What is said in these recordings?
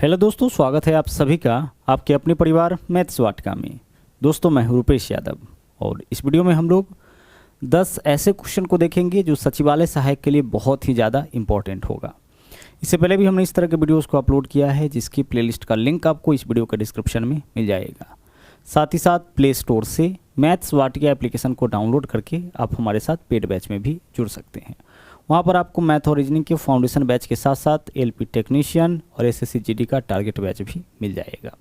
Hello दोस्तों, स्वागत है आप सभी का आपके अपने परिवार मैथ्स वाटिका में। दोस्तों मैं हूं रुपेश यादव और इस वीडियो में हम लोग 10 ऐसे क्वेश्चन को देखेंगे जो सचिवालय सहायक के लिए बहुत ही ज़्यादा इंपॉर्टेंट होगा। इससे पहले भी हमने इस तरह के वीडियोस को अपलोड किया है जिसकी प्लेलिस्ट का लिंक आपको इस वीडियो के डिस्क्रिप्शन में मिल जाएगा। साथ ही साथ प्ले स्टोर से मैथ्स वाटिका एप्लीकेशन को डाउनलोड करके आप हमारे साथ पेड बैच में भी जुड़ सकते हैं। वहाँ पर आपको मैथ और रीजनिंग के फाउंडेशन बैच के साथ साथ एलपी टेक्नीशियन और एसएससी जीडी का टारगेट बैच भी मिल जाएगा।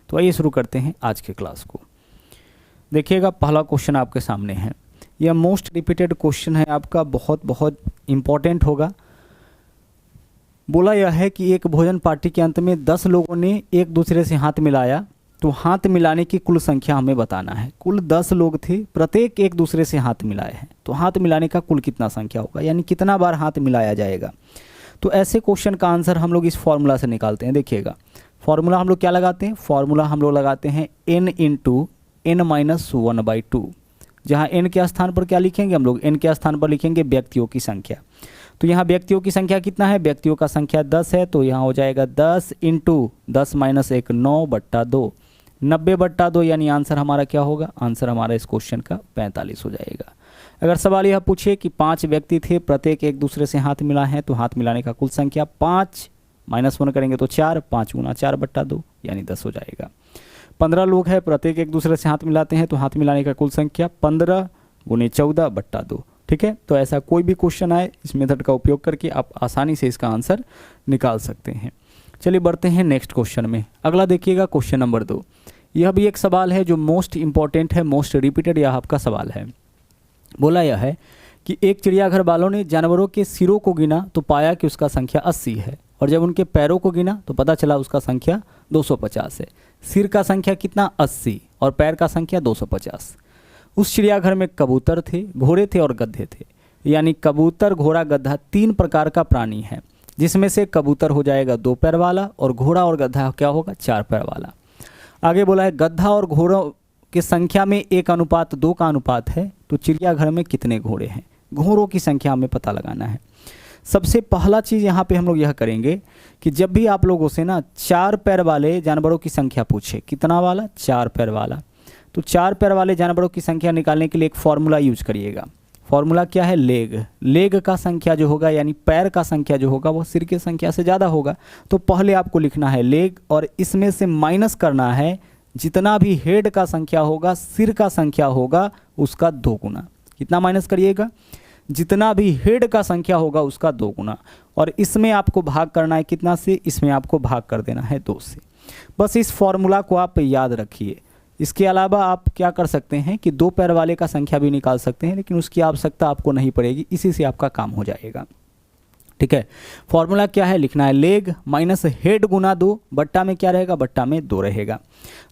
तो आइए शुरू करते हैं आज के क्लास को। देखिएगा, पहला क्वेश्चन आपके सामने है। यह मोस्ट रिपीटेड क्वेश्चन है आपका, बहुत इम्पॉर्टेंट होगा। बोला यह है कि एक भोजन पार्टी के अंत में 10 लोगों ने एक दूसरे से हाथ मिलाया, तो हाथ मिलाने की कुल संख्या हमें बताना है। कुल 10 लोग थे, प्रत्येक एक दूसरे से हाथ मिलाए हैं, तो हाथ मिलाने का कुल कितना संख्या होगा, यानी कितना बार हाथ मिलाया जाएगा। तो ऐसे क्वेश्चन का आंसर हम लोग इस फॉर्मूला से निकालते हैं। देखिएगा, फॉर्मूला हम लोग क्या लगाते हैं, फॉर्मूला हम लोग लगाते हैं n इंटू n-1/2। जहाँ n के स्थान पर क्या लिखेंगे हम लोग, n के स्थान पर लिखेंगे व्यक्तियों की संख्या। तो यहाँ व्यक्तियों की संख्या कितना है, व्यक्तियों का संख्या 10 है, तो यहाँ हो जाएगा 10 इंटू 10 - 1 9/2, 90/2, यानी आंसर हमारा क्या होगा, आंसर हमारा इस क्वेश्चन का 45 हो जाएगा। अगर सवाल यह पूछे कि 5 व्यक्ति थे, प्रत्येक एक दूसरे से हाथ मिला है, तो हाथ मिलाने का कुल संख्या 5 -1 करेंगे तो 4, 5 × 4/2 यानी 10 हो जाएगा। 15 लोग हैं, प्रत्येक एक दूसरे से हाथ मिलाते हैं, तो हाथ मिलाने का कुल संख्या 15 × 14/2। ठीक है, तो ऐसा कोई भी क्वेश्चन आए इस मेथड का उपयोग करके आप आसानी से इसका आंसर निकाल सकते हैं। चलिए बढ़ते हैं नेक्स्ट क्वेश्चन में। अगला देखिएगा, क्वेश्चन नंबर 2। यह भी एक सवाल है जो मोस्ट इंपॉर्टेंट है, मोस्ट रिपीटेड यह आपका सवाल है। बोला यह है कि एक चिड़ियाघर वालों ने जानवरों के सिरों को गिना तो पाया कि उसका संख्या 80 है, और जब उनके पैरों को गिना तो पता चला उसका संख्या 250 है। सिर का संख्या कितना, 80, और पैर का संख्या 250। उस चिड़ियाघर में कबूतर थे, घोड़े थे और गधे थे, यानी कबूतर, घोड़ा, गधा 3 प्रकार का प्राणी है, जिसमें से कबूतर हो जाएगा 2 पैर वाला और घोड़ा और गधा क्या होगा, 4 पैर वाला। आगे बोला है गधा और घोड़ों की संख्या में 1:2 का अनुपात है, तो चिड़ियाघर में कितने घोड़े हैं। घोड़ों की संख्या हमें पता लगाना है। सबसे पहला चीज़ यहाँ पे हम लोग यह करेंगे कि जब भी आप लोगों से ना 4 पैर वाले जानवरों की संख्या पूछे, कितना वाला, 4 पैर वाला, तो 4 पैर वाले जानवरों की संख्या निकालने के लिए एक फॉर्मूला यूज करिएगा। फॉर्मूला क्या है, लेग। लेग का संख्या जो होगा, यानी पैर का संख्या जो होगा, वो सिर की संख्या से ज़्यादा होगा। तो पहले आपको लिखना है लेग, और इसमें से माइनस करना है जितना भी हेड का संख्या होगा, सिर का संख्या होगा, उसका 2 गुना। कितना माइनस करिएगा, जितना भी हेड का संख्या होगा उसका 2 गुना, और इसमें आपको भाग करना है कितना से, इसमें आपको भाग कर देना है 2 से। बस इस फॉर्मूला को आप याद रखिए। इसके अलावा आप क्या कर सकते हैं कि 2 पैर वाले का संख्या भी निकाल सकते हैं, लेकिन उसकी आवश्यकता आपको नहीं पड़ेगी, इसी से आपका काम हो जाएगा। ठीक है, फॉर्मूला क्या है, लिखना है लेग माइनस हेड गुना 2, बट्टा में क्या रहेगा, बट्टा में 2 रहेगा।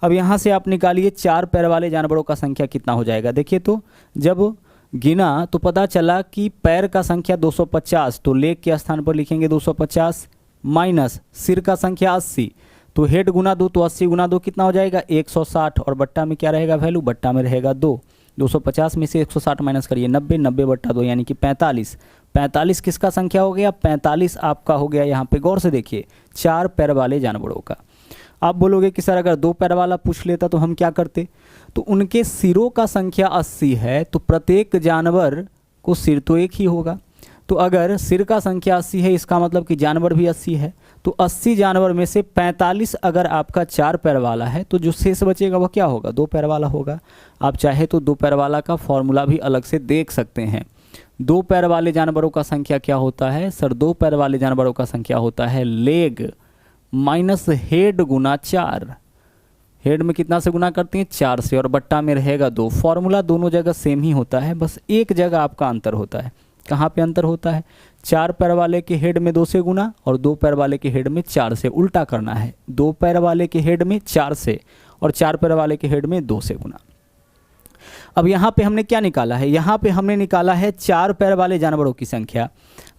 अब यहाँ से आप निकालिए 4 पैर वाले जानवरों का संख्या कितना हो जाएगा। देखिए, तो जब गिना तो पता चला कि पैर का संख्या 250, तो लेग के स्थान पर लिखेंगे 250, माइनस सिर का संख्या 80, तो हेड गुना 2, तो 80 गुना 2 कितना हो जाएगा, 160, और बट्टा में क्या रहेगा वैल्यू, बट्टा में रहेगा 2। 250 में से 160 माइनस करिए, 90, 90/2 यानी कि 45। 45 किसका संख्या हो गया, 45 आपका हो गया। यहाँ पे गौर से देखिए, 4 पैर वाले जानवरों का। आप बोलोगे कि सर अगर 2 पैर वाला पूछ लेता तो हम क्या करते, तो उनके सिरों का संख्या 80 है, तो प्रत्येक जानवर को सिर तो एक ही होगा। तो अगर सिर का संख्या 80 है, इसका मतलब कि जानवर भी 80 है, तो 80 जानवर में से 45 अगर आपका 4 पैर वाला है, तो जो शेष बचेगा वह क्या होगा, 2 पैर वाला होगा। आप चाहे तो 2 पैर वाला का फॉर्मूला भी अलग से देख सकते हैं। 2 पैर वाले जानवरों का संख्या क्या होता है सर, 2 पैर वाले जानवरों का संख्या होता है लेग माइनस हेड गुना 4। हेड में कितना से गुना करते हैं, 4 से, और बट्टा में रहेगा 2। फॉर्मूला दोनों जगह सेम ही होता है, बस एक जगह आपका अंतर होता है। कहाँ पे अंतर होता है, 4 पैर वाले के हेड में 2 से गुना और 2 पैर वाले के हेड में 4 से। उल्टा करना है, 2 पैर वाले के हेड में 4 से और 4 पैर वाले के हेड में 2 से गुना। अब यहाँ पे हमने क्या निकाला है, यहाँ पे हमने निकाला है 4 पैर वाले जानवरों की संख्या।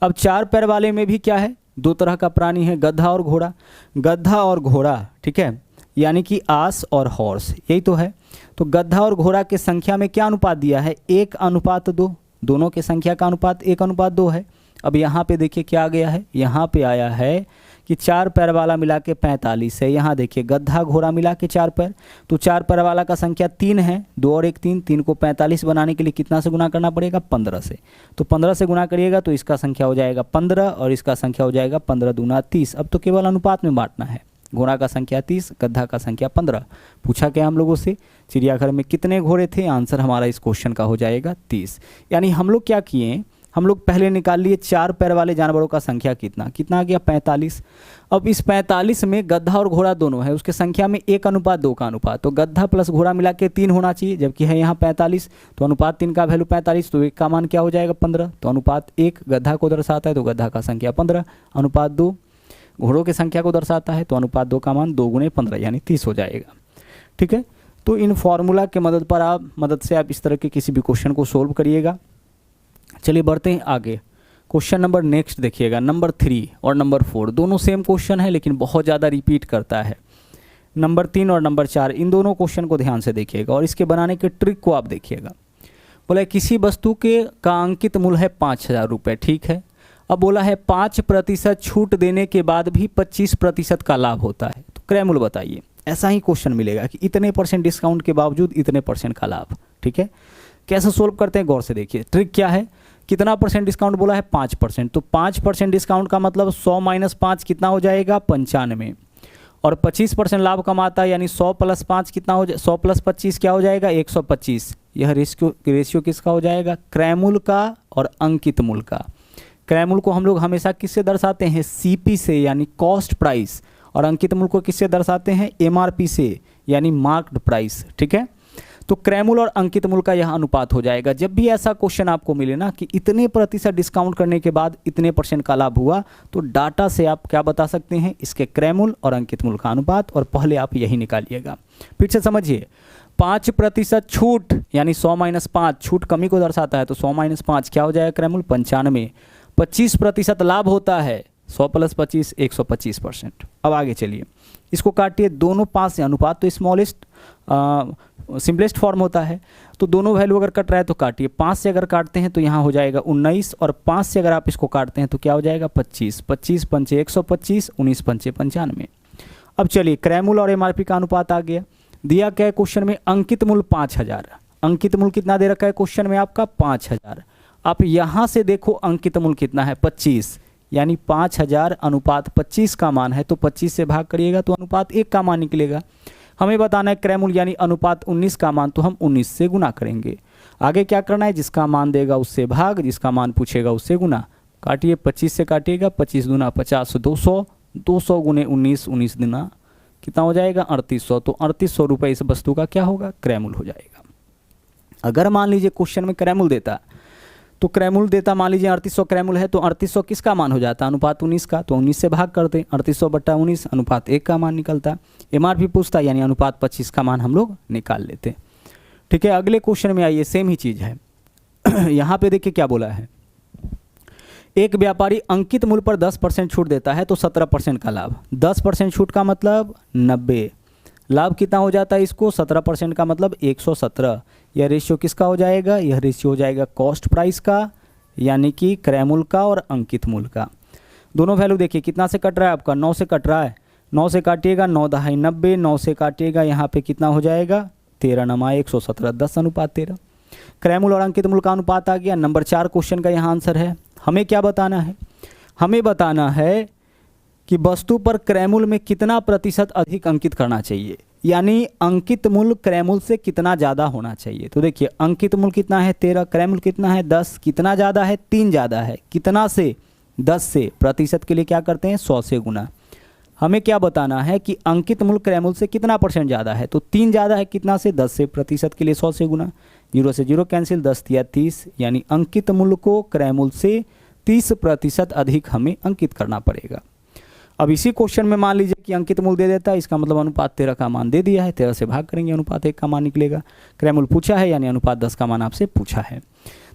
अब 4 पैर वाले में भी क्या है, 2 तरह का प्राणी है, गधा और घोड़ा। गधा और घोड़ा, ठीक है, यानी कि आस और हॉर्स, यही तो है। तो गधा और घोड़ा के संख्या में क्या अनुपात दिया है, 1:2। दोनों के संख्या का अनुपात 1:2 है। अब यहाँ पे देखिए क्या आ गया है, यहाँ पे आया है कि 4 पैर वाला मिला के 45 है। यहाँ देखिए गधा घोड़ा मिला के 4 पैर, तो 4 पैर वाला का संख्या 3 है, 2 और 1 3, 3 को 45 बनाने के लिए कितना से गुना करना पड़ेगा? 15 से। तो 15 से गुना करिएगा तो इसका संख्या हो जाएगा 15 और इसका संख्या हो जाएगा 15 दूना 30। अब तो केवल अनुपात में बांटना है। घोड़ा का संख्या 30, गधा का संख्या 15। पूछा क्या हम लोगों से, चिड़ियाघर में कितने घोड़े थे? आंसर हमारा इस क्वेश्चन का हो जाएगा 30। यानी हम लोग क्या किए, हम लोग पहले निकाल लिए 4 पैर वाले जानवरों का संख्या कितना आ गया? 45। अब इस 45 में गधा और घोड़ा दोनों है, उसके संख्या में 1:2 का अनुपात, तो गधा प्लस घोड़ा मिला के 3 होना चाहिए, जबकि है यहाँ 45, तो अनुपात 3 का वैल्यू 45, तो 1 का मान क्या हो जाएगा? 15। तो अनुपात 1 गधा को दर्शाता है तो गधा का संख्या 15, अनुपात 2 घोड़ों की संख्या को दर्शाता है तो अनुपात 2 का मान 2 × 15 यानी 30 हो जाएगा। ठीक है, तो इन फॉर्मूला के मदद से आप इस तरह के किसी भी क्वेश्चन को सोल्व करिएगा। चलिए बढ़ते हैं आगे। क्वेश्चन नंबर नेक्स्ट देखिएगा, नंबर 3 और नंबर 4 दोनों सेम क्वेश्चन है लेकिन बहुत ज़्यादा रिपीट करता है। नंबर 3 और नंबर 4 इन दोनों क्वेश्चन को ध्यान से देखिएगा और इसके बनाने के ट्रिक को आप देखिएगा। बोला किसी वस्तु का अंकित मूल्य है 5000 रुपये, ठीक है। अब बोला है 5% छूट देने के बाद भी 25% का लाभ होता है, तो क्रय मूल्य बताइए। ऐसा ही क्वेश्चन मिलेगा कि इतने % डिस्काउंट के बावजूद इतने % का लाभ। ठीक है, कैसे सोल्व करते हैं गौर से देखिए। ट्रिक क्या है, कितना % डिस्काउंट बोला है? 5%, तो 5% डिस्काउंट का मतलब 100 - 5 कितना हो जाएगा? 95। और 25% लाभ कमाता है यानी 100 + 5 कितना हो जाए? 100 + 25 क्या हो जाएगा? 125। यह रेशियो किसका हो जाएगा? क्रय मूल्य का और अंकित मूल्य का। क्रय मूल्य को हम लोग हमेशा किससे दर्शाते हैं? CP से यानी कॉस्ट प्राइस, और अंकित मूल्य को किससे दर्शाते हैं? MRP से यानी मार्क्ड प्राइस। ठीक है, तो क्रय मूल्य और अंकित मूल्य का यह अनुपात हो जाएगा। जब भी ऐसा क्वेश्चन आपको मिले ना कि इतने % डिस्काउंट करने के बाद इतने % का लाभ हुआ, तो डाटा से आप क्या बता सकते हैं? इसके क्रय मूल्य और अंकित मूल्य का अनुपात, और पहले आप यही निकालिएगा। फिर से समझिए, 5% छूट यानी 100 - 5 छूट कमी को दर्शाता है, तो 100 - 5 क्या हो जाएगा? क्रय मूल्य 95। 25% लाभ होता है, 100 + 25 125%। अब आगे चलिए, इसको काटिए, दोनों 5 से अनुपात तो स्मॉलेस्ट सिंपलेस्ट फॉर्म होता है, तो दोनों वैल्यू अगर कट रहा है तो काटिए। 5 से अगर काटते हैं तो यहाँ हो जाएगा 19, और 5 से अगर आप इसको काटते हैं तो क्या हो जाएगा? 25। 25 पंचे 125, 19 पंचे 95। अब चलिए, क्रय मूल्य और MRP का अनुपात आ गया। दिया क्या है क्वेश्चन में? अंकित मूल्य 5000। अंकित मूल्य कितना दे रखा है क्वेश्चन में आपका? 5000। आप यहाँ से देखो अंकित मूल्य कितना है? 25, यानी 5000 अनुपात 25 का मान है, तो 25 से भाग करिएगा तो अनुपात 1 का मान निकलेगा। हमें बताना है क्रय मूल्य यानी अनुपात 19 का मान, तो हम 19 से गुना करेंगे। आगे क्या करना है? जिसका मान देगा उससे भाग, जिसका मान पूछेगा उससे गुना। काटिए, 25 से काटिएगा, 25 दूना 50, 200, 200 × 19, 19 दूना कितना हो जाएगा? 3800। तो 3800 रुपये इस वस्तु का क्या होगा? क्रय मूल्य हो जाएगा। अगर मान लीजिए क्वेश्चन में क्रय मूल्य देता, तो क्रय मूल्य देता मान लीजिए 3800 क्रय मूल्य है, तो 3800 किसका मान हो जाता? अनुपात 19 का, तो 19 से भाग करते, 3800/19 अनुपात 1 का मान निकलता। MRP पूछता यानी अनुपात 25 का मान हम लोग निकाल लेते। ठीक है, अगले क्वेश्चन में आइए, सेम ही चीज़ है। यहाँ पे देखिए क्या बोला है, एक व्यापारी अंकित मूल्य पर 10% छूट देता है तो 17% का लाभ। 10% छूट का मतलब 90, लाभ कितना हो जाता है इसको? 17% का मतलब 117। यह रेशियो किसका हो जाएगा? यह रेशियो हो जाएगा कॉस्ट प्राइस का, यानी कि क्रय मूल्य का और अंकित मूल्य का। दोनों वैल्यू देखिए कितना से कट रहा है आपका? 9 से कट रहा है। 9 से काटिएगा 9 दहाई 90, 9 से काटिएगा यहाँ पे कितना हो जाएगा? 13 नमा 117, 10 अनुपात 13। क्रय मूल्य और अंकित मूल्य का अनुपात आ गया। नंबर 4 क्वेश्चन का यहाँ आंसर है। हमें क्या बताना है? हमें बताना है कि वस्तु पर क्रय मूल्य में कितना % अधिक अंकित करना चाहिए, यानी अंकित मूल्य क्रय मूल्य से कितना ज़्यादा होना चाहिए। तो देखिए, अंकित मूल्य कितना है? 13, क्रय मूल्य कितना है? 10। कितना ज़्यादा है? 3 ज़्यादा है। कितना से? 10 से। प्रतिशत के लिए क्या करते हैं? 100 से गुना। हमें क्या बताना है कि अंकित मूल्य क्रय मूल्य से कितना % ज़्यादा है, तो 3 ज़्यादा है। कितना से? 10 से। प्रतिशत के लिए 100 से गुना। 0 से 0 कैंसिल, 10 या 30, यानी अंकित मूल्य को क्रय मूल्य से 30% अधिक हमें अंकित करना पड़ेगा। अब इसी क्वेश्चन में मान लीजिए कि अंकित मूल्य दे देता है, इसका मतलब अनुपात 13 का मान दे दिया है, 13 से भाग करेंगे, अनुपात 1 का मान निकलेगा। क्रय मूल्य पूछा है यानी अनुपात 10 का मान आपसे पूछा है।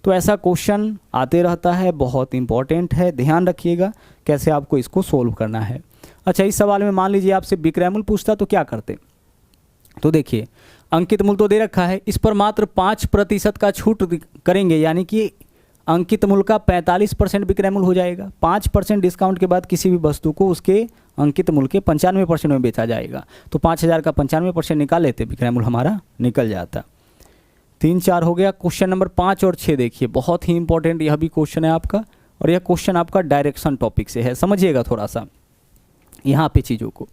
तो ऐसा क्वेश्चन आते रहता है, बहुत इंपॉर्टेंट है, ध्यान रखिएगा कैसे आपको इसको सोल्व करना है। अच्छा, इस सवाल में मान लीजिए आपसे विक्रय मूल्य पूछता तो क्या करते? तो देखिए, अंकित मूल्य तो दे रखा है, इस पर मात्र 5% का छूट करेंगे, यानी कि अंकित मूल्य का 45% विक्रय मूल्य हो जाएगा। 5% डिस्काउंट के बाद किसी भी वस्तु को उसके अंकित मूल्य के 95% में बेचा जाएगा। तो 5,000 का 95% निकाल लेते, विक्रय मूल्य हमारा निकल जाता। 3-4 हो गया। क्वेश्चन नंबर 5 और 6 देखिए, बहुत ही इंपॉर्टेंट यह भी क्वेश्चन है आपका, और यह क्वेश्चन आपका डायरेक्शन टॉपिक से है, समझिएगा थोड़ा सा यहाँ पे चीज़ों को।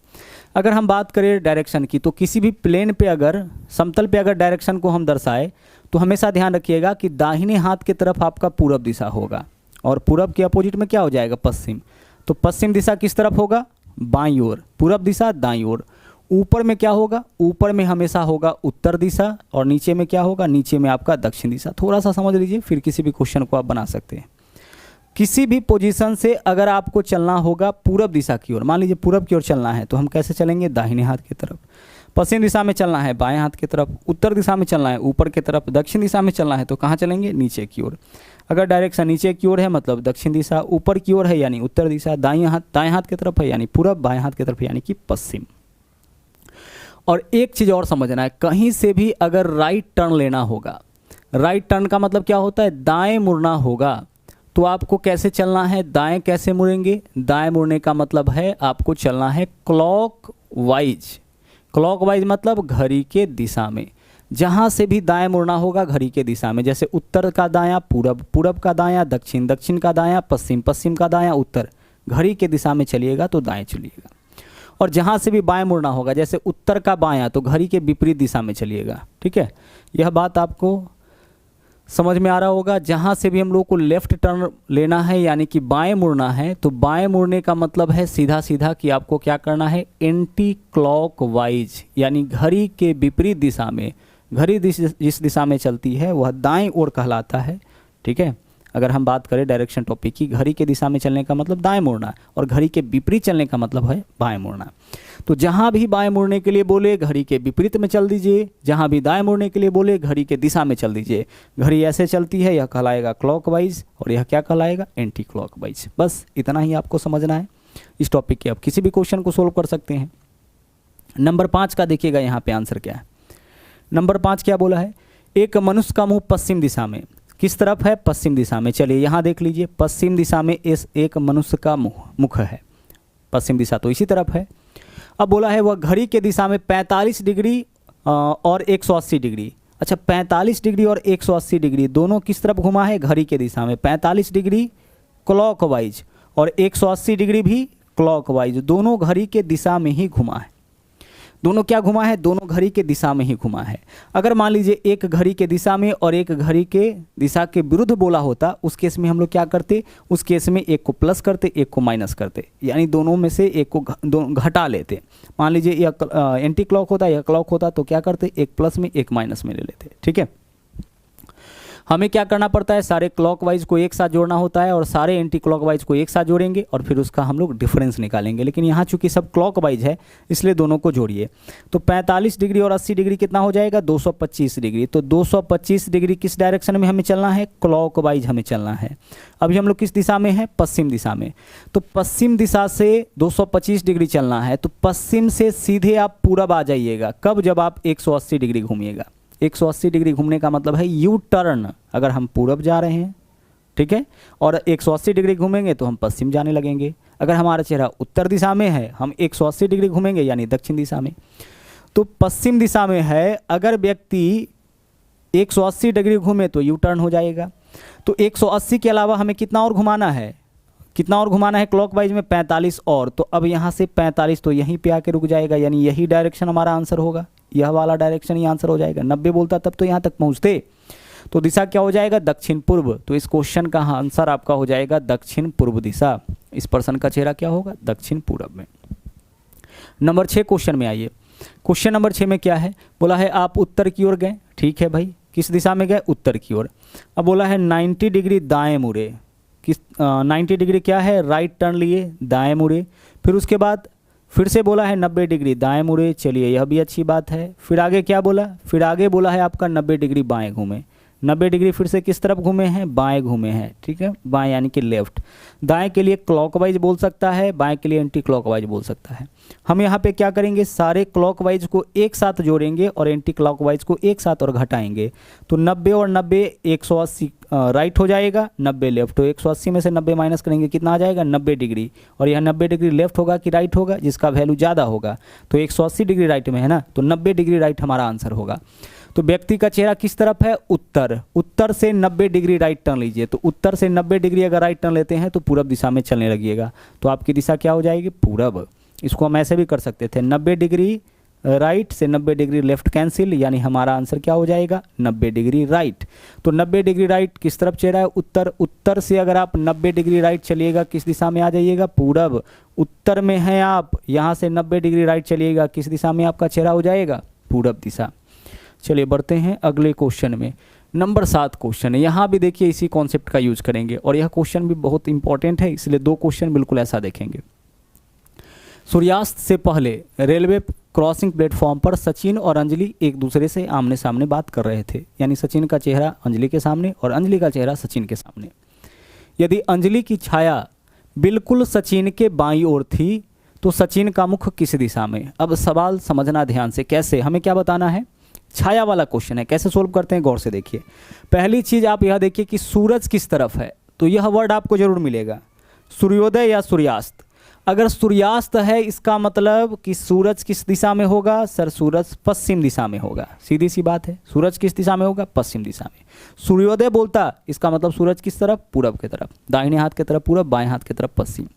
अगर हम बात करें डायरेक्शन की, तो किसी भी प्लेन पे अगर, समतल पे अगर डायरेक्शन को हम दर्शाए तो हमेशा ध्यान रखिएगा कि दाहिने हाथ की तरफ आपका पूरब दिशा होगा, और पूरब के अपोजिट में क्या हो जाएगा, पश्चिम। तो पश्चिम दिशा किस तरफ होगा, बाईं ओर, पूरब दिशा दाईं ओर। ऊपर में क्या होगा, ऊपर में हमेशा होगा उत्तर दिशा, और नीचे में क्या होगा, नीचे में आपका दक्षिण दिशा। थोड़ा सा समझ लीजिए, फिर किसी भी क्वेश्चन को आप बना सकते हैं। किसी भी पोजीशन से अगर आपको चलना होगा पूरब दिशा की ओर, मान लीजिए पूरब की ओर चलना है, तो हम कैसे चलेंगे, दाहिने हाथ की तरफ। पश्चिम दिशा में चलना है, बाएं हाथ की तरफ। उत्तर दिशा में चलना है, ऊपर की तरफ। दक्षिण दिशा में चलना है, तो कहाँ चलेंगे, नीचे की ओर। अगर डायरेक्शन नीचे की ओर है मतलब दक्षिण दिशा, ऊपर की ओर है यानी उत्तर दिशा, दाएं हाथ की तरफ है यानी पूरब, बाएं हाथ की तरफ यानी कि पश्चिम। और एक चीज़ और समझना है, कहीं से भी अगर राइट टर्न लेना होगा, राइट टर्न का मतलब क्या होता है, दाएं मुड़ना होगा, तो आपको कैसे चलना है, दाएं कैसे मुड़ेंगे। दाएं मुड़ने का मतलब है आपको चलना है क्लॉकवाइज। क्लॉकवाइज मतलब घड़ी के दिशा में, जहाँ से भी दाएं मुड़ना होगा घड़ी के दिशा में। जैसे उत्तर का दायां पूरब, पूरब का दायां दक्षिण, दक्षिण का दायां पश्चिम, पश्चिम का दायां उत्तर। घड़ी के दिशा में चलिएगा तो दाएं चलिएगा। और जहाँ से भी बाएं मुड़ना होगा, जैसे उत्तर का बायां, तो घड़ी के विपरीत दिशा में चलिएगा। ठीक है, यह बात आपको समझ में आ रहा होगा। जहाँ से भी हम लोग को लेफ्ट टर्न लेना है यानी कि बाएं मुड़ना है, तो बाएं मुड़ने का मतलब है सीधा सीधा कि आपको क्या करना है, एंटी क्लॉकवाइज, यानी घड़ी के विपरीत दिशा में। घड़ी जिस दिशा में चलती है वह दाएं ओर कहलाता है। ठीक है, अगर हम बात करें डायरेक्शन टॉपिक की, घड़ी के दिशा में चलने का मतलब दाएं मुड़ना, और घड़ी के विपरीत चलने का मतलब है बाएं मुड़ना। तो जहाँ भी बाएं मुड़ने के लिए बोले घड़ी के विपरीत में चल दीजिए, जहाँ भी दाएं मुड़ने के लिए बोले घड़ी के दिशा में चल दीजिए। घड़ी ऐसे चलती है, यह कहलाएगा क्लॉकवाइज, और यह क्या कहलाएगा, एंटी क्लॉकवाइज। बस इतना ही आपको समझना है इस टॉपिक के। आप किसी भी क्वेश्चन को सोल्व कर सकते हैं। नंबर 5 का देखिएगा यहाँ पे आंसर क्या है। नंबर 5 क्या बोला है, एक मनुष्य का मुँह पश्चिम दिशा में, किस तरफ है, पश्चिम दिशा में। चलिए यहाँ देख लीजिए, पश्चिम दिशा में इस एक मनुष्य का मुख है, पश्चिम दिशा तो इसी तरफ है। अब बोला है वह घड़ी के दिशा में 45 डिग्री और 180 डिग्री। अच्छा, 45 डिग्री और 180 डिग्री दोनों किस तरफ घुमा है, घड़ी के दिशा में। 45 डिग्री क्लॉकवाइज और 180 डिग्री भी क्लॉकवाइज, दोनों घड़ी के दिशा में ही घुमा है। दोनों क्या घुमा है, दोनों घड़ी के दिशा में ही घुमा है। अगर मान लीजिए एक घड़ी के दिशा में और एक घड़ी के दिशा के विरुद्ध बोला होता, उस केस में हम लोग क्या करते, उस केस में एक को प्लस करते, एक को माइनस करते, यानी दोनों में से एक को घटा लेते। मान लीजिए यह एंटी क्लॉक होता, यह क्लॉक होता, तो क्या करते, एक प्लस में एक माइनस में ले लेते। ठीक है, हमें क्या करना पड़ता है, सारे क्लॉकवाइज को एक साथ जोड़ना होता है और सारे एंटी क्लॉकवाइज को एक साथ जोड़ेंगे और फिर उसका हम लोग डिफरेंस निकालेंगे। लेकिन यहाँ चूंकि सब क्लॉकवाइज है इसलिए दोनों को जोड़िए। तो 45 डिग्री और 80 डिग्री कितना हो जाएगा, 225 डिग्री। तो 225 डिग्री किस डायरेक्शन में हमें चलना है, क्लॉकवाइज हमें चलना है। अभी हम लोग किस दिशा में हैं, पश्चिम दिशा में। तो पश्चिम दिशा से 225 डिग्री चलना है, तो पश्चिम से सीधे आप पूरब आ जाइएगा। कब, जब आप 180 डिग्री घूमिएगा। 180 डिग्री घूमने का मतलब है यू टर्न, अगर हम पूरब जा रहे हैं, ठीक है, और 180 डिग्री घूमेंगे तो हम पश्चिम जाने लगेंगे। अगर हमारा चेहरा उत्तर दिशा में है, हम 180 डिग्री घूमेंगे यानी दक्षिण दिशा में। तो पश्चिम दिशा में है, अगर व्यक्ति 180 डिग्री घूमे तो यू टर्न हो जाएगा। तो 180 के अलावा हमें कितना और घुमाना है, कितना और घुमाना है क्लॉकवाइज में, 45 और। तो अब यहाँ से 45 तो यहीं पे आके रुक जाएगा, यानी यही डायरेक्शन हमारा आंसर होगा, यह वाला डायरेक्शन ही आंसर हो जाएगा। 90 बोलता तब तो यहाँ तक पहुँचते। तो दिशा क्या हो जाएगा, दक्षिण पूर्व। तो इस क्वेश्चन का आंसर आपका हो जाएगा दक्षिण पूर्व दिशा। इस पर्सन का चेहरा क्या होगा, दक्षिण पूर्व में। नंबर 6 क्वेश्चन में आइए। क्वेश्चन नंबर 6 में क्या है, बोला है आप उत्तर की ओर गए। ठीक है भाई, किस दिशा में गए, उत्तर की ओर। अब बोला है 90 डिग्री दाएं मुड़े। किस 90 डिग्री क्या है, राइट टर्न लिए, दाएं मुड़े। फिर उसके बाद फिर से बोला है 90 डिग्री दाएं मुड़े। चलिए यह भी अच्छी बात है। फिर आगे क्या बोला, फिर आगे बोला है आपका 90 डिग्री बाएं घूमे। 90 डिग्री फिर से किस तरफ घूमे हैं, बाएं घूमे हैं, ठीक है, बाएं यानी कि लेफ्ट। दाएं के लिए क्लॉकवाइज बोल सकता है, बाएं के लिए एंटी क्लॉकवाइज बोल सकता है। हम यहाँ पे क्या करेंगे, सारे क्लॉकवाइज को एक साथ जोड़ेंगे और एंटी क्लॉकवाइज को एक साथ और घटाएंगे। तो 90 और 90 180 राइट हो जाएगा, 90 लेफ्ट। तो 180 में से 90 माइनस करेंगे, कितना आ जाएगा, 90 डिग्री। और यह 90 डिग्री लेफ्ट होगा कि राइट होगा, जिसका वैल्यू ज़्यादा होगा। तो 180 डिग्री राइट में है ना, तो 90 डिग्री राइट हमारा आंसर होगा। तो व्यक्ति का चेहरा किस तरफ है, उत्तर। उत्तर से 90 डिग्री राइट टर्न लीजिए। तो उत्तर से 90 डिग्री अगर राइट टर्न लेते हैं तो पूरब दिशा में चलने लगिएगा। तो आपकी दिशा क्या हो जाएगी, पूरब। इसको हम ऐसे भी कर सकते थे, 90 डिग्री राइट से 90 डिग्री लेफ्ट कैंसिल, यानी हमारा आंसर क्या हो जाएगा, 90 डिग्री राइट। तो 90 डिग्री राइट किस तरफ चेहरा है, उत्तर। उत्तर से अगर आप 90 डिग्री राइट चलिएगा, किस दिशा में आ जाइएगा, पूरब। उत्तर में हैं आप, यहाँ से 90 डिग्री राइट चलिएगा, किस दिशा में आपका चेहरा हो जाएगा, पूरब दिशा। चलिए बढ़ते हैं अगले क्वेश्चन में। नंबर 7 क्वेश्चन है। यहाँ भी देखिए इसी कॉन्सेप्ट का यूज करेंगे और यह क्वेश्चन भी बहुत इंपॉर्टेंट है, इसलिए 2 क्वेश्चन बिल्कुल ऐसा देखेंगे। सूर्यास्त से पहले रेलवे क्रॉसिंग प्लेटफॉर्म पर सचिन और अंजलि एक दूसरे से आमने सामने बात कर रहे थे, यानी सचिन का चेहरा अंजलि के सामने और अंजलि का चेहरा सचिन के सामने। यदि अंजलि की छाया बिल्कुल सचिन के बाईं ओर थी तो सचिन का मुख किस दिशा में। अब सवाल समझना ध्यान से, कैसे, हमें क्या बताना है, छाया वाला क्वेश्चन है। कैसे सोल्व करते हैं, गौर से देखिए। पहली चीज आप यह देखिए कि सूरज किस तरफ है, तो यह वर्ड आपको जरूर मिलेगा, सूर्योदय या सूर्यास्त। अगर सूर्यास्त है इसका मतलब कि सूरज किस दिशा में होगा, सर सूरज पश्चिम दिशा में होगा, सीधी सी बात है। सूरज किस दिशा में होगा, पश्चिम दिशा में। सूर्योदय बोलता इसका मतलब सूरज किस तरफ, पूरब की तरफ, दाहिने हाथ की तरफ पूरब, बाएं हाथ की तरफ पश्चिम।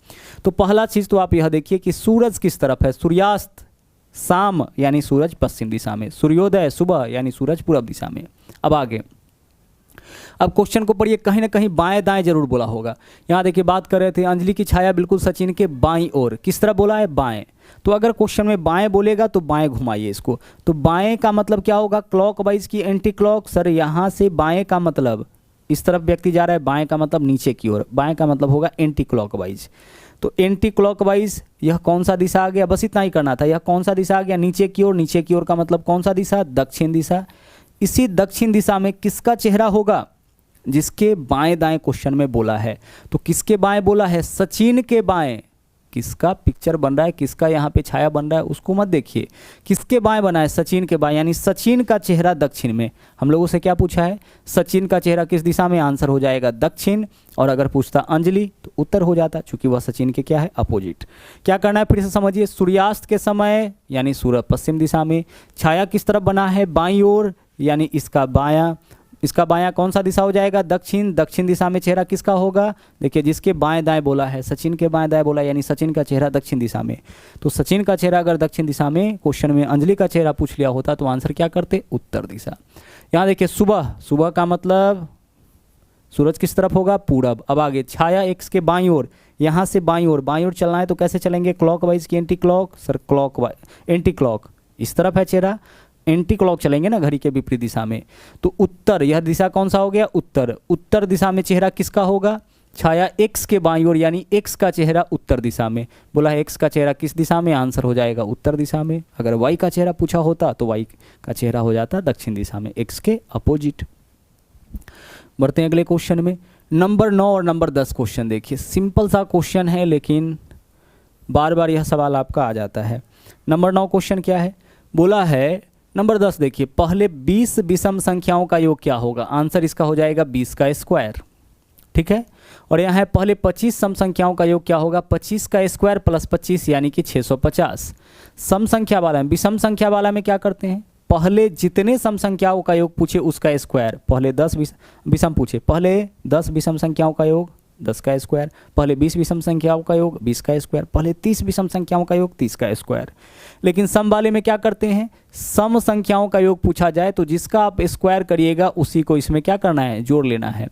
तो पहला चीज तो आप यह देखिए कि सूरज किस तरफ है, सूर्यास्त शाम यानी सूरज पश्चिम दिशा में, सूर्योदय सुबह यानी सूरज पूरब दिशा में। अब आगे, अब क्वेश्चन को पढ़िए, कहीं ना कहीं बाएं दाएं जरूर बोला होगा। यहाँ देखिए बात कर रहे थे अंजलि की छाया बिल्कुल सचिन के बाईं ओर, किस तरह बोला है, बाएं। तो अगर क्वेश्चन में बाएं बोलेगा तो बाएं घुमाइए इसको। तो बाएं का मतलब क्या होगा, क्लॉकवाइज की एंटी क्लॉक। सर यहाँ से बाएं का मतलब इस तरफ व्यक्ति जा रहा है, बाएं का मतलब नीचे की ओर, बाएं का मतलब होगा एंटी क्लॉकवाइज। तो एंटी क्लॉकवाइज यह कौन सा दिशा आ गया, बस इतना ही करना था। यह कौन सा दिशा आ गया, नीचे की ओर। नीचे की ओर का मतलब कौन सा दिशा, दक्षिण दिशा। इसी दक्षिण दिशा में किसका चेहरा होगा, जिसके बाएं दाएं क्वेश्चन में बोला है। तो किसके बाएं बोला है, सचिन के बाएं। किसका पिक्चर बन रहा है, किसका यहाँ पे छाया बन रहा है, उसको मत देखिए, किसके बाएं बना है, सचिन के बाएं, यानी सचिन का चेहरा दक्षिण में। हम लोगों से क्या पूछा है, सचिन का चेहरा किस दिशा में, आंसर हो जाएगा दक्षिण। और अगर पूछता अंजलि तो उत्तर हो जाता, चूंकि वह सचिन के क्या है, अपोजिट। क्या करना है फिर से समझिए, सूर्यास्त के समय यानी सूरज पश्चिम दिशा में, छाया किस तरफ बना है, बाईं ओर, यानी इसका बायां। इसका बायां कौन सा दिशा हो जाएगा, दक्षिण। दक्षिण दिशा में चेहरा किसका होगा, देखिए जिसके बाएं दाएं बोला है, सचिन के बाएं दाएं बोला, यानी सचिन का चेहरा दक्षिण दिशा में। तो सचिन का चेहरा अगर दक्षिण दिशा में, क्वेश्चन में अंजलि का चेहरा पूछ लिया होता तो आंसर क्या करते, उत्तर दिशा। यहाँ देखिए सुबह, सुबह का मतलब सूरज किस तरफ होगा, पूरब। अब आगे छाया एक्स के बाईं ओर, यहाँ से बाईं ओर चलना है तो कैसे चलेंगे, क्लॉकवाइज की anti clock. Sir clockwise anti clock, इस तरफ है चेहरा, एंटी क्लॉक चलेंगे ना, घड़ी के विपरीत दिशा में। तो उत्तर, यह दिशा कौन सा हो गया, उत्तर। उत्तर दिशा में चेहरा किसका होगा, छाया एक्स के बाईं ओर, यानी एक्स का चेहरा उत्तर दिशा में। बोला है एक्स का चेहरा किस दिशा में, आंसर हो जाएगा उत्तर दिशा में। अगर वाई का चेहरा पूछा होता तो वाई का चेहरा हो जाता दक्षिण दिशा में, एक्स के अपोजिट। बढ़ते हैं अगले क्वेश्चन में। नंबर 9 और नंबर 10 क्वेश्चन देखिए, सिंपल सा क्वेश्चन है लेकिन बार बार यह सवाल आपका आ जाता है। नंबर 9 क्वेश्चन क्या है, बोला है नंबर 10 देखिए, पहले 20 विषम संख्याओं का योग क्या होगा, आंसर इसका हो जाएगा 20 का स्क्वायर, ठीक है। और यहाँ है पहले 25 सम संख्याओं का योग क्या होगा, 25 का स्क्वायर प्लस 25 यानी कि 650। सम संख्या वाला में, विषम संख्या वाला में क्या करते हैं, पहले जितने सम संख्याओं का योग पूछे उसका स्क्वायर। पहले 10 विषम पूछे, पहले 10 विषम संख्याओं का योग 10 का स्क्वायर, पहले 20 विषम संख्याओं का योग 20 का स्क्वायर, पहले 30 विषम संख्याओं का योग 30 का स्क्वायर। लेकिन सम वाले में क्या करते हैं, सम संख्याओं का योग पूछा जाए तो जिसका आप स्क्वायर करिएगा उसी को इसमें क्या करना है, जोड़ लेना है।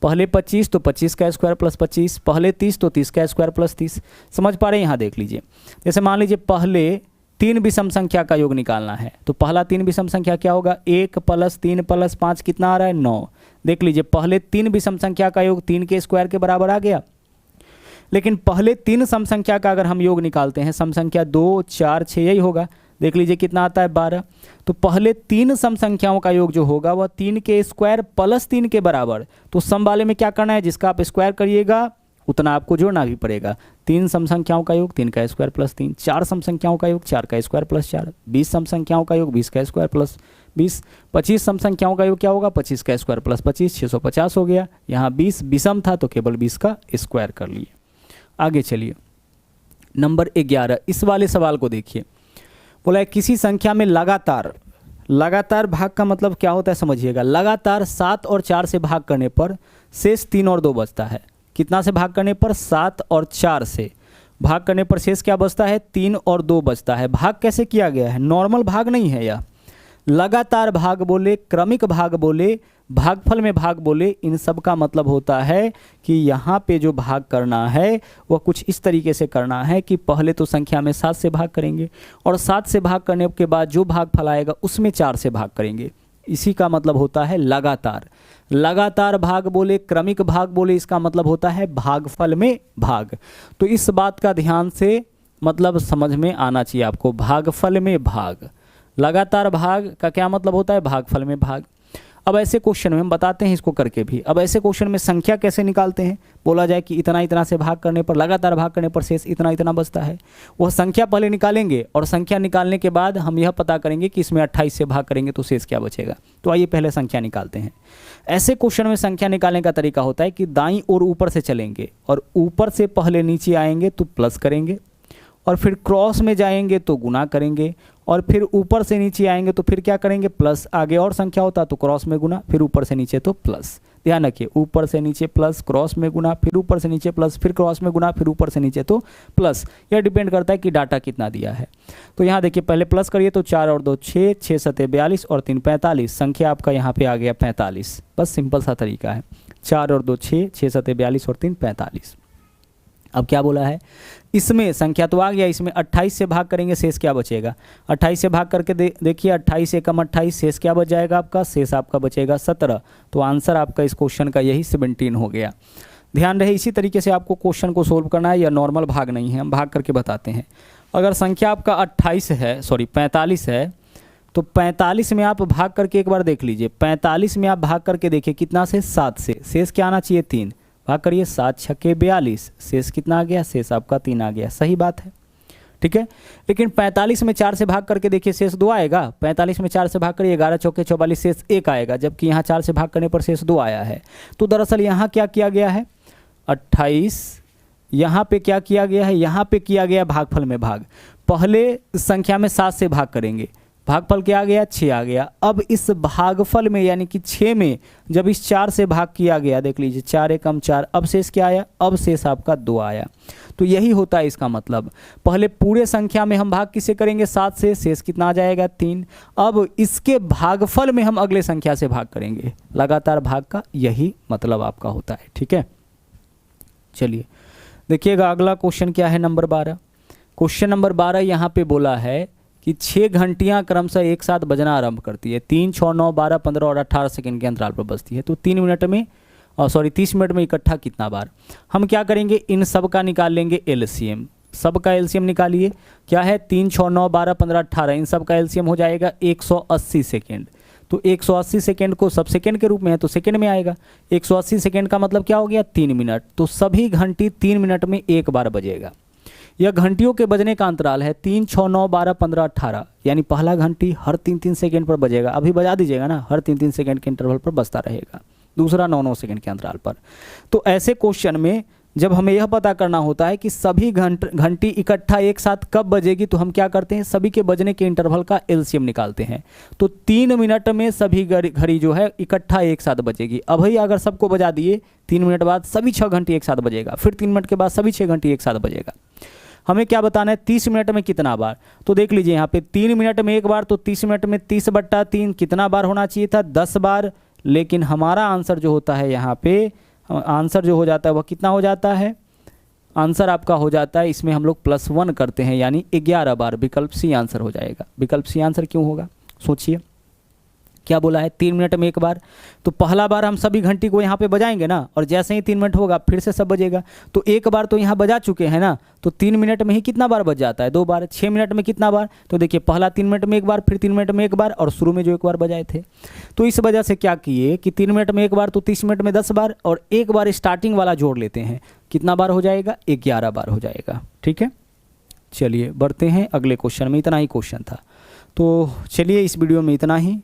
पहले 25 तो 25 का स्क्वायर प्लस 25, पहले 30 तो 30 का स्क्वायर प्लस 30। समझ पा रहे हैं, यहाँ देख लीजिए। जैसे मान लीजिए पहले 3 विषम संख्या का योग निकालना है तो पहला 3 विषम संख्या क्या होगा, 1 + 3 + 5 कितना आ रहा है, 9। देख लीजिए पहले 3 विषम संख्या का योग 3 के स्क्वायर के बराबर आ गया। लेकिन पहले 3 सम संख्या का अगर हम योग निकालते हैं, सम संख्या 2, 4, 6 यही होगा, देख लीजिए कितना आता है 12। तो पहले 3 सम संख्याओं का योग जो होगा वह 3 के स्क्वायर प्लस 3 के बराबर। तो सम वाले में क्या करना है, जिसका आप स्क्वायर करिएगा उतना आपको जोड़ना भी पड़ेगा। 3 सम संख्याओं का योग 3 का स्क्वायर प्लस 3, 4 सम संख्याओं का योग 4 का स्क्वायर प्लस 4, 20 सम संख्याओं का योग 20 का स्क्वायर प्लस 20, 25 सम संख्याओं का योग क्या होगा 25 का स्क्वायर प्लस 25, 650 हो गया। यहाँ 20 विषम था तो केवल 20 का स्क्वायर कर लिए। आगे चलिए नंबर 11, इस वाले सवाल को देखिए। बोला है किसी संख्या में लगातार भाग का मतलब क्या होता है समझिएगा। लगातार 7 और 4 से भाग करने पर शेष 3 और 2 बचता है। कितना से भाग करने पर, 7 और 4 से भाग करने पर शेष क्या बचता है, 3 और 2 बचता है। भाग कैसे किया गया है, नॉर्मल भाग नहीं है यह। लगातार भाग बोले, क्रमिक भाग बोले, भागफल में भाग बोले, इन सब का मतलब होता है कि यहाँ पे जो भाग करना है वह कुछ इस तरीके से करना है कि पहले तो संख्या में 7 से भाग करेंगे और 7 से भाग करने के बाद जो भागफल आएगा उसमें 4 से भाग करेंगे। इसी का मतलब होता है लगातार। लगातार भाग बोले, क्रमिक भाग बोले, इसका मतलब होता है भागफल में भाग। तो इस बात का ध्यान से मतलब समझ में आना चाहिए आपको, भागफल में भाग। लगातार भाग का क्या मतलब होता है, भागफल में भाग। अब ऐसे क्वेश्चन में हम बताते हैं इसको करके भी। अब ऐसे क्वेश्चन में संख्या कैसे निकालते हैं, बोला जाए कि इतना इतना से भाग करने पर, लगातार भाग करने पर शेष इतना इतना बचता है। वह संख्या पहले निकालेंगे और संख्या निकालने के बाद हम यह पता करेंगे कि इसमें 28 से भाग करेंगे तो शेष क्या बचेगा। तो आइए पहले संख्या निकालते हैं। ऐसे क्वेश्चन में संख्या निकालने का तरीका होता है कि दाईं ओर ऊपर से चलेंगे और ऊपर से पहले नीचे आएंगे तो प्लस करेंगे, और फिर क्रॉस में जाएंगे तो गुना करेंगे, और फिर ऊपर से नीचे आएंगे तो फिर क्या करेंगे, प्लस। आगे और संख्या होता तो क्रॉस में गुना, फिर ऊपर से नीचे तो प्लस। ध्यान रखिए, ऊपर से नीचे प्लस, क्रॉस में गुना, फिर ऊपर से नीचे प्लस, फिर क्रॉस में गुना, फिर ऊपर से नीचे तो प्लस। यह डिपेंड करता है कि डाटा कितना दिया है। तो यहाँ देखिए पहले प्लस करिए तो 4 और 2 6, 6 सते 42 और 3 45। संख्या आपका यहाँ पे आ गया 45। बस सिंपल सा तरीका है, 4 और 2 6, 6 सते 42 और 3 45। अब क्या बोला है, इसमें संख्या तो आ गया, इसमें 28 से भाग करेंगे शेष क्या बचेगा। 28 से भाग करके देखिए 28 एकम 28, शेष क्या बच जाएगा आपका, शेष आपका बचेगा 17। तो आंसर आपका इस क्वेश्चन का यही 17 हो गया। ध्यान रहे इसी तरीके से आपको क्वेश्चन को सोल्व करना है, या नॉर्मल भाग नहीं है, हम भाग करके बताते हैं। अगर संख्या आपका 45 है तो 45 में आप भाग करके एक बार देख लीजिए। 45 में आप भाग करके देखिए कितना से, 7 से, शेष क्या आना चाहिए 3। भाग करिए 7 छक्के 42, शेष कितना आ गया, शेष आपका 3 आ गया। सही बात है, ठीक है। लेकिन 45 में 4 से भाग करके देखिए शेष 2 आएगा। 45 में 4 से भाग करिए 11 चौके 44, शेष 1 आएगा, जबकि यहाँ 4 से भाग करने पर शेष 2 आया है। तो दरअसल यहाँ क्या किया गया है, 28 यहाँ पे क्या किया गया है, यहाँ पे किया गया भागफल में भाग। पहले संख्या में 7 से भाग करेंगे, भागफल क्या आ गया, 6 आ गया। अब इस भागफल में यानी कि 6 में जब इस 4 से भाग किया गया, देख लीजिए 4 एकम 4, अब शेष क्या आया, अब शेष आपका 2 आया। तो यही होता है इसका मतलब, पहले पूरे संख्या में हम भाग किसे करेंगे, 7 से, शेष कितना आ जाएगा 3। अब इसके भागफल में हम अगले संख्या से भाग करेंगे। लगातार भाग का यही मतलब आपका होता है, ठीक है। चलिए देखिएगा अगला क्वेश्चन क्या है, नंबर 12। क्वेश्चन नंबर 12 यहाँ पे बोला है कि 6 घंटियां क्रमशः एक साथ बजना आरंभ करती है। 3, 6, 9, 12, 15 और 18 सेकंड के अंतराल पर बजती है। तो 30 मिनट में इकट्ठा कितना बार। हम क्या करेंगे, इन सब का निकाल लेंगे एलसीएम। सब का एलसीएम निकालिए, क्या है 3, 6, 9, 12, 15, 18, इन सब का एलसीएम हो जाएगा 180 सेकेंड। तो 180 सेकेंड को सब सेकेंड के रूप में है तो सेकेंड में आएगा। 180 सेकेंड का मतलब क्या हो गया, 3 मिनट। तो सभी घंटी 3 मिनट में एक बार बजेगा। यह घंटियों के बजने का अंतराल है 3, 6, 9, 12, 15, 18, यानी पहला घंटी हर 3-3 सेकेंड पर बजेगा। अभी बजा दीजिएगा ना, हर 3-3 सेकेंड के इंटरवल पर बजता रहेगा। दूसरा 9-9 सेकेंड के अंतराल पर। तो ऐसे क्वेश्चन में जब हमें यह पता करना होता है कि सभी घंटी इकट्ठा एक साथ कब बजेगी, तो हम क्या करते हैं, सभी के बजने के इंटरवल का एलसीएम निकालते हैं। तो 3 मिनट में सभी घड़ी जो है इकट्ठा एक साथ बजेगी। अभी अगर सबको बजा दिए 3 मिनट बाद सभी 6 घंटी एक साथ बजेगा, फिर 3 मिनट के बाद सभी 6 घंटी एक साथ बजेगा। हमें क्या बताना है, 30 मिनट में कितना बार। तो देख लीजिए यहाँ पे 3 मिनट में एक बार, तो 30 मिनट में 30/3 कितना बार होना चाहिए था, 10 बार। लेकिन हमारा आंसर जो होता है यहाँ पे, आंसर जो हो जाता है वह कितना हो जाता है, आंसर आपका हो जाता है, इसमें हम लोग +1 करते हैं, यानी 11 बार। विकल्प सी आंसर हो जाएगा। विकल्प सी आंसर क्यों होगा, सोचिए। क्या बोला है, 3 मिनट में एक बार। तो पहला बार हम सभी घंटी को यहाँ पे बजाएंगे ना, और जैसे ही 3 मिनट होगा फिर से सब बजेगा। तो एक बार तो यहाँ बजा चुके हैं ना, तो 3 मिनट में ही कितना बार बज जाता है, 2 बार। 6 मिनट में कितना बार, तो देखिए पहला 3 मिनट में एक बार, फिर 3 मिनट में एक बार, और शुरू में जो एक बार बजाए थे। तो इस वजह से क्या किए कि 3 मिनट में एक बार, तो 30 मिनट में 10 बार, और एक बार स्टार्टिंग वाला जोड़ लेते हैं। कितना बार हो जाएगा, 11 बार हो जाएगा। ठीक है, चलिए बढ़ते हैं अगले क्वेश्चन में। इतना ही क्वेश्चन था, तो चलिए इस वीडियो में इतना ही।